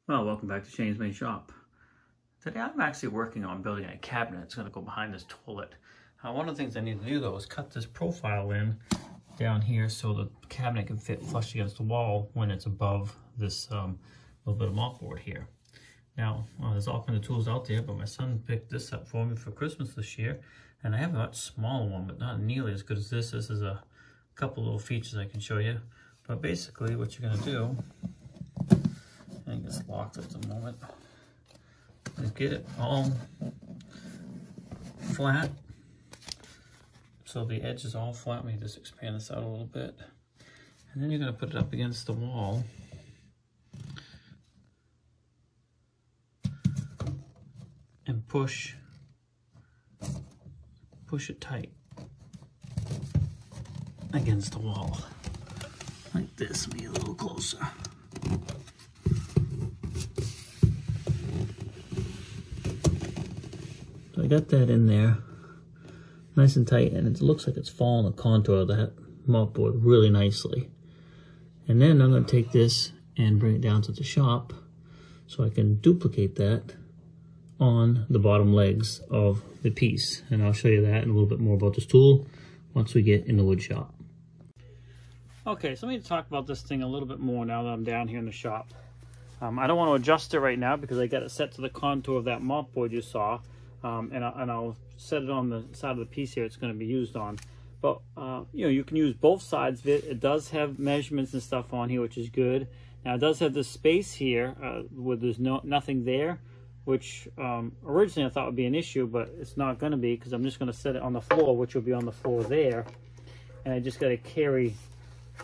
Well, welcome back to Shane's Main Shop. Today I'm actually working on building a cabinet. It's going to go behind this toilet. One of the things I need to do though is cut this profile in down here so the cabinet can fit flush against the wall when it's above this little bit of mopboard here. Now, there's all kinds of tools out there, but my son picked this up for me for Christmas this year, and I have a much smaller one, but not nearly as good as this. This is a couple little features I can show you. But basically what you're going to do, I think it's locked at the moment, is get it all flat. So the edge is all flat. Let me just expand this out a little bit. And then you're going to put it up against the wall. And push it tight against the wall. Like this, be a little closer. So I got that in there, nice and tight, and it looks like it's following the contour of that mopboard really nicely. And then I'm going to take this and bring it down to the shop so I can duplicate that on the bottom legs of the piece. And I'll show you that and a little bit more about this tool once we get in the wood shop. Okay, so let me talk about this thing a little bit more now that I'm down here in the shop. I don't want to adjust it right now because I got it set to the contour of that mopboard you saw. And I'll set it on the side of the piece here it's going to be used on. But you can use both sides of it. It does have measurements and stuff on here, which is good. Now it does have this space here where there's nothing there, which originally I thought would be an issue, but it's not going to be because I'm just going to set it on the floor, which will be on the floor there. And I just got to carry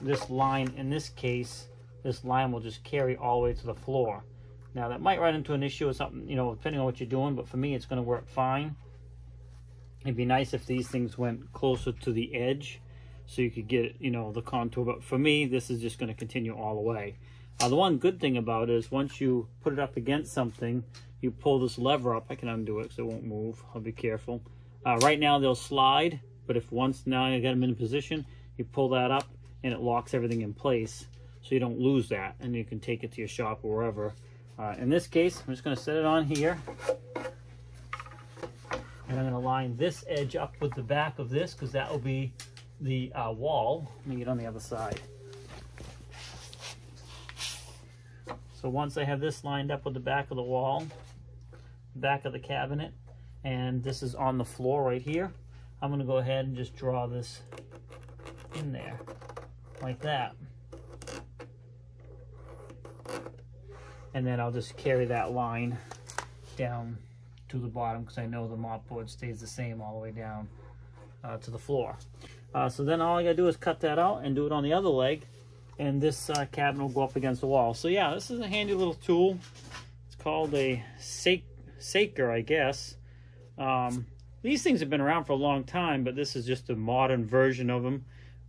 this line. In this case, this line will just carry all the way to the floor. Now that might run into an issue or something, depending on what you're doing, but for me it's going to work fine. It'd be nice if these things went closer to the edge so you could get, the contour, but for me this is just going to continue all the way. The one good thing about it is once you put it up against something, you pull this lever up. I can undo it because it won't move. I'll be careful. Right now they'll slide, but if once now you got them in position, you pull that up and it locks everything in place so you don't lose that, and you can take it to your shop or wherever. In this case, I'm just going to set it on here, and I'm going to line this edge up with the back of this because that will be the wall. Let me get on the other side. So once I have this lined up with the back of the wall, back of the cabinet, and this is on the floor right here, I'm going to go ahead and just draw this in there like that. And then I'll just carry that line down to the bottom because I know the mopboard stays the same all the way down to the floor. So then all I gotta do is cut that out and do it on the other leg, and this cabinet will go up against the wall. So yeah, this is a handy little tool. It's called a Saker, I guess. These things have been around for a long time, but this is just a modern version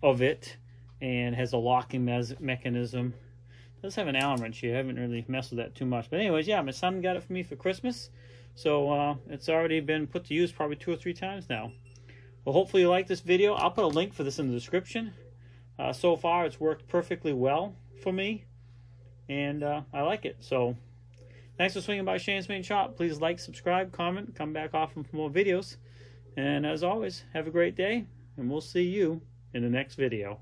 of it, and has a locking mechanism. It does have an Allen wrench here. I haven't really messed with that too much. But anyways, yeah, my son got it for me for Christmas. So it's already been put to use probably 2 or 3 times now. Well, hopefully you like this video. I'll put a link for this in the description. So far, it's worked perfectly well for me. And I like it. So thanks for swinging by Shane's Main Shop. Please like, subscribe, comment, come back often for more videos. And as always, have a great day. And we'll see you in the next video.